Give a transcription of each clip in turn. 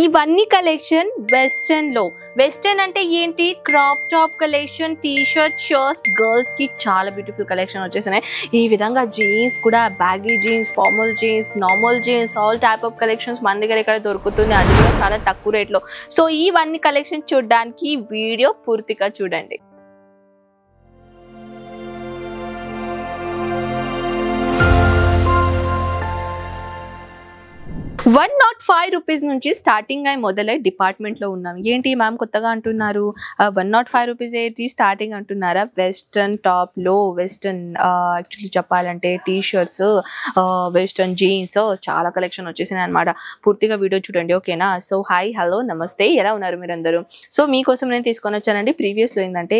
ఇవన్నీ collection western లో. Western అంటే ఏంటి? Crop top collection, T shirt, shirts, girls కి చాలా బ్యూటిఫుల్ కలెక్షన్ వచ్చేసినాయి. ఈ విధంగా జీన్స్ కూడా, baggy jeans, formal jeans, normal jeans, all type of collections మన దగ్గర ఇక్కడ దొరుకుతుంది. అది కూడా చాలా తక్కువ రేట్లో. సో ఇవన్నీ కలెక్షన్ చూడడానికి వీడియో పూర్తిగా చూడండి. 105 రూపీస్ నుంచి స్టార్టింగ్ అయి మొదలై డిపార్ట్మెంట్ లో ఉన్నాం. ఏంటి మ్యామ్ కొత్తగా అంటున్నారు? 105 రూపీస్ ఏంటి స్టార్టింగ్ అంటున్నారా? వెస్టర్న్ టాప్ లో, వెస్టర్న్ యాక్చువల్లీ చెప్పాలంటే టీ షర్ట్స్, వెస్టర్న్ జీన్స్ చాలా కలెక్షన్ వచ్చేసినాయి అనమాట. పూర్తిగా వీడియో చూడండి, ఓకేనా? సో హాయ్, హలో, నమస్తే, ఎలా ఉన్నారు మీరందరూ? సో మీకోసం నేను తీసుకొని వచ్చానండి. ప్రీవియస్లో ఏంటంటే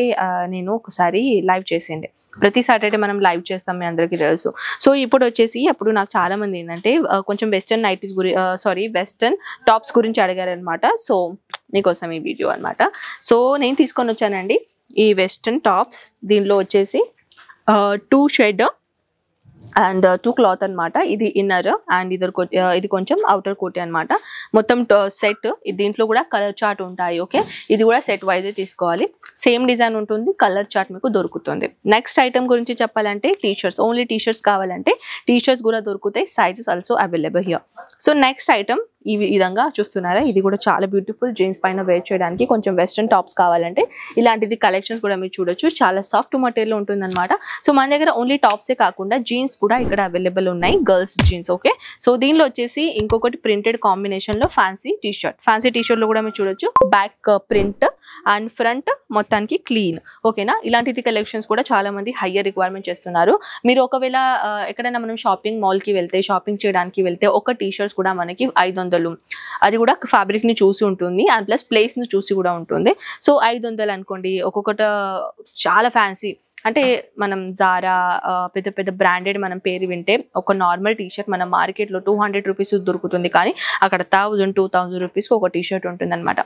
నేను ఒకసారి లైవ్ చేసిండే. ప్రతి సాటర్డే మనం లైవ్ చేస్తాం, మీ అందరికీ తెలుసు. సో ఇప్పుడు వచ్చేసి అప్పుడు నాకు చాలా మంది ఏంటంటే కొంచెం వెస్టర్న్ నైటీస్ వెస్టర్న్ టాప్స్ గురించి అడిగారనమాట. సో మీకోసం ఈ వీడియో అనమాట. సో నేను తీసుకొని వచ్చానండి ఈ వెస్టర్న్ టాప్స్. దీనిలో వచ్చేసి 2 షేడ్ అండ్ 2 క్లాత్ అనమాట. ఇది ఇన్నర్ అండ్ ఇది కొంచెం అవుటర్ కోట్ అనమాట. మొత్తం సెట్. దీంట్లో కూడా కలర్ చార్ట్ ఉంటాయి, ఓకే? ఇది కూడా సెట్ వైజ్ తీసుకోవాలి. సేమ్ డిజైన్ ఉంటుంది, కలర్ చార్ట్ మీకు దొరుకుతుంది. నెక్స్ట్ ఐటమ్ గురించి చెప్పాలంటే T shirts. Only T shirts కావాలంటే టీ షర్ట్స్ కూడా దొరుకుతాయి. Sizes also available here. So next item ఈ విధంగా చూస్తున్నారా, ఇది కూడా చాలా బ్యూటిఫుల్. జీన్స్ పైన వేర్ చేయడానికి కొంచెం వెస్టర్న్ టాప్స్ కావాలంటే ఇలాంటిది కలెక్షన్స్ కూడా మీరు చూడొచ్చు. చాలా సాఫ్ట్ మెటీరియల్ ఉంటుంది అనమాట. సో మన దగ్గర ఓన్లీ టాప్సే కాకుండా జీన్స్ కూడా ఇక్కడ అవైలబుల్ ఉన్నాయి, గర్ల్స్ జీన్స్, ఓకే? సో దీనిలో వచ్చేసి ఇంకొకటి ప్రింటెడ్ కాంబినేషన్ లో fancy T shirt. Fancy T shirt లో కూడా మీరు చూడొచ్చు. బ్యాక్ ప్రింట్ అండ్ ఫ్రంట్ మొత్తానికి క్లీన్, ఓకేనా? ఇలాంటిది కలెక్షన్స్ కూడా చాలా మంది హయ్యర్ రిక్వైర్మెంట్ చేస్తున్నారు. మీరు ఒకవేళ ఎక్కడైనా మనం షాపింగ్ మాల్ కి వెళ్తే, షాపింగ్ చేయడానికి వెళ్తే ఒక టీ షర్ట్స్ కూడా మనకి 500, అది కూడా ఫ్యాబ్రిక్ ని చూసి ఉంటుంది అండ్ ప్లస్ ప్లేస్ ని చూసి కూడా ఉంటుంది. సో 500 అనుకోండి. ఒక్కొక్కటి చాలా ఫ్యాన్సీ అంటే మనం జారా, పెద్ద పెద్ద బ్రాండెడ్ మనం పేరు వింటే ఒక నార్మల్ టీ షర్ట్ మన మార్కెట్లో 200 రూపీస్ దొరుకుతుంది. కానీ అక్కడ 1000-2000 రూపీస్కి ఒక టీ షర్ట్ ఉంటుంది అనమాట.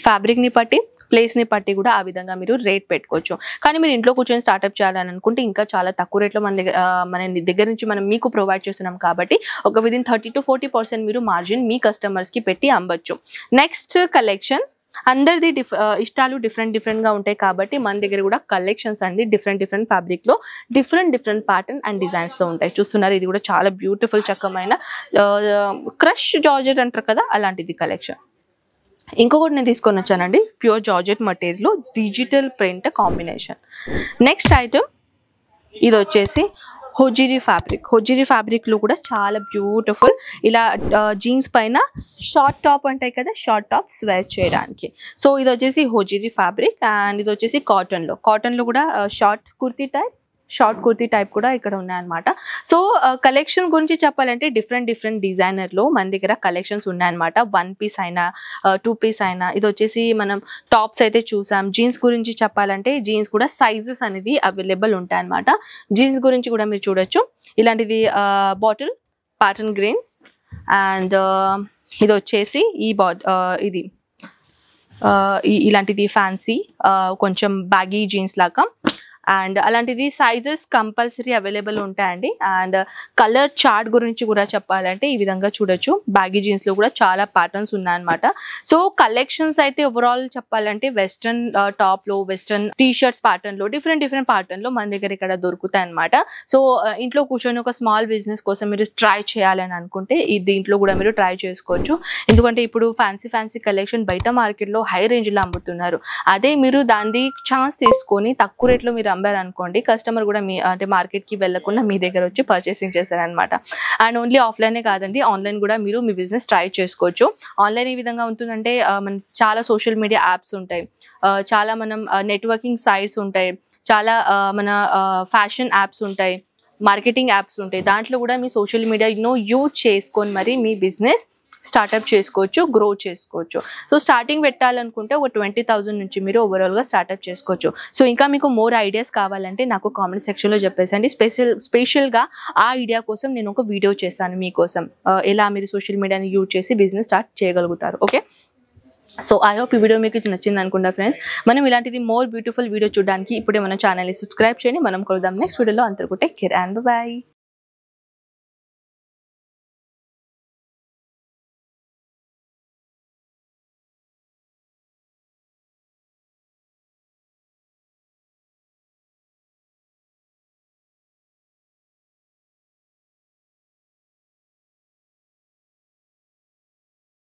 ఫ్యాబ్రిక్ని బట్టి, ప్లేస్ని బట్టి కూడా ఆ విధంగా మీరు రేట్ పెట్టుకోవచ్చు. కానీ మీరు ఇంట్లో కూర్చొని స్టార్ట్అప్ చేయాలని అనుకుంటే ఇంకా చాలా తక్కువ రేట్లో మన దగ్గర నుంచి మనం మీకు ప్రొవైడ్ చేస్తున్నాం. కాబట్టి ఒక విదిన్ 30-40% మీరు మార్జిన్ మీ కస్టమర్స్కి పెట్టి అమ్మచ్చు. Next collection. అందరిది ఇష్టాలు డిఫరెంట్ గా ఉంటాయి కాబట్టి మన దగ్గర కూడా కలెక్షన్స్ అండి డిఫరెంట్ ఫ్యాబ్రిక్ లో డిఫరెంట్ ప్యాటర్న్ అండ్ డిజైన్స్ లో ఉంటాయి. చూస్తున్నారు, ఇది కూడా చాలా బ్యూటిఫుల్ చక్కమైన క్రష్ జార్జెట్ అంటారు కదా, అలాంటిది కలెక్షన్. ఇంకొకటి నేను తీసుకొని వచ్చానండి ప్యూర్ జార్జెట్ మెటీరియల్ లో digital print combination. Next item ఇది వచ్చేసి హోజీరీ ఫ్యాబ్రిక్. హోజీరీ ఫ్యాబ్రిక్ లో కూడా చాలా బ్యూటిఫుల్. ఇలా జీన్స్ పైన షార్ట్ టాప్ ఉంటాయి కదా, షార్ట్ టాప్స్ వేర్ చేయడానికి. సో ఇది వచ్చేసి హోజీరీ ఫ్యాబ్రిక్ అండ్ ఇది వచ్చేసి కాటన్ లో కూడా షార్ట్ కుర్తీ టైప్ కూడా ఇక్కడ ఉన్నాయన్నమాట. సో కలెక్షన్ గురించి చెప్పాలంటే డిఫరెంట్ డిజైనర్ లో మన దగ్గర కలెక్షన్స్ ఉన్నాయన్నమాట. 1 పీస్ అయినా 2 పీస్ అయినా. ఇది వచ్చేసి మనం టాప్స్ అయితే చూసాం. జీన్స్ గురించి చెప్పాలంటే జీన్స్ కూడా సైజెస్ అనేది అవైలబుల్ ఉంటాయి అన్నమాట. జీన్స్ గురించి కూడా మీరు చూడొచ్చు. ఇలాంటిది బాటిల్ ప్యాటర్న్ గ్రీన్ అండ్ ఇది వచ్చేసి ఇది ఇలాంటిది ఫ్యాన్సీ కొంచెం బ్యాగీ జీన్స్ లాగా. అండ్ అలాంటిది సైజెస్ కంపల్సరీ అవైలబుల్ ఉంటాయండి. అండ్ కలర్ చార్ట్ గురించి కూడా చెప్పాలంటే ఈ విధంగా చూడొచ్చు. బ్యాగీ జీన్స్ లో కూడా చాలా ప్యాటర్న్స్ ఉన్నాయన్నమాట. సో కలెక్షన్స్ అయితే ఓవరాల్ చెప్పాలంటే వెస్టర్న్ టాప్ లో, వెస్టర్న్ టీ షర్ట్స్ ప్యాటర్న్ లో డిఫరెంట్ ప్యాటర్న్ లో మన దగ్గర ఇక్కడ దొరుకుతాయి అనమాట. సో ఇంట్లో కూర్చొని ఒక స్మాల్ బిజినెస్ కోసం మీరు ట్రై చేయాలని అనుకుంటే దీంట్లో కూడా మీరు ట్రై చేసుకోవచ్చు. ఎందుకంటే ఇప్పుడు ఫ్యాన్సీ కలెక్షన్ బయట మార్కెట్ లో హై రేంజ్ లో అమ్ముతున్నారు. అదే మీరు దాన్ని ఛాన్స్ తీసుకొని తక్కువ రేట్లో మీరు అనుకోండి, కస్టమర్ కూడా మీ అంటే మార్కెట్ కి వెళ్లకుండా మీ దగ్గర వచ్చి పర్చేసింగ్ చేస్తారనమాట. అండ్ ఓన్లీ ఆఫ్లైనే కాదండి, ఆన్లైన్ కూడా మీరు మీ బిజినెస్ ట్రై చేసుకోవచ్చు. ఆన్లైన్ ఏ విధంగా ఉంటుందంటే మన చాలా సోషల్ మీడియా యాప్స్ ఉంటాయి, చాలా మనం నెట్వర్కింగ్ సైట్స్ ఉంటాయి, చాలా మన ఫ్యాషన్ యాప్స్ ఉంటాయి, మార్కెటింగ్ యాప్స్ ఉంటాయి. దాంట్లో కూడా మీ సోషల్ మీడియా యూజ్ చేసుకొని మరి మీ బిజినెస్ స్టార్ట్అప్ చేసుకోవచ్చు, గ్రో చేసుకోవచ్చు. సో స్టార్టింగ్ పెట్టాలనుకుంటే ఒక 20,000 నుంచి మీరు ఓవరాల్గా స్టార్ట్అప్ చేసుకోవచ్చు. సో ఇంకా మీకు మోర్ ఐడియాస్ కావాలంటే నాకు కామెంట్ సెక్షన్లో చెప్పేసండి. స్పెషల్గా ఆ ఐడియా కోసం నేను ఒక వీడియో చేస్తాను మీకోసం, ఎలా మీరు సోషల్ మీడియాని యూజ్ చేసి బిజినెస్ స్టార్ట్ చేయగలుగుతారు, ఓకే? సో ఐ హోప్ ఈ వీడియో మీకు నచ్చింది అనుకుంటా ఫ్రెండ్స్. మనం ఇలాంటిది మోర్ బ్యూటిఫుల్ వీడియో చూడడానికి ఇప్పుడే మన ఛానల్ని సబ్స్క్రైబ్ చేయండి. మనం కలుద్దాం నెక్స్ట్ వీడియోలో. అంతవరకు టేక్ కేర్ అండ్ బై.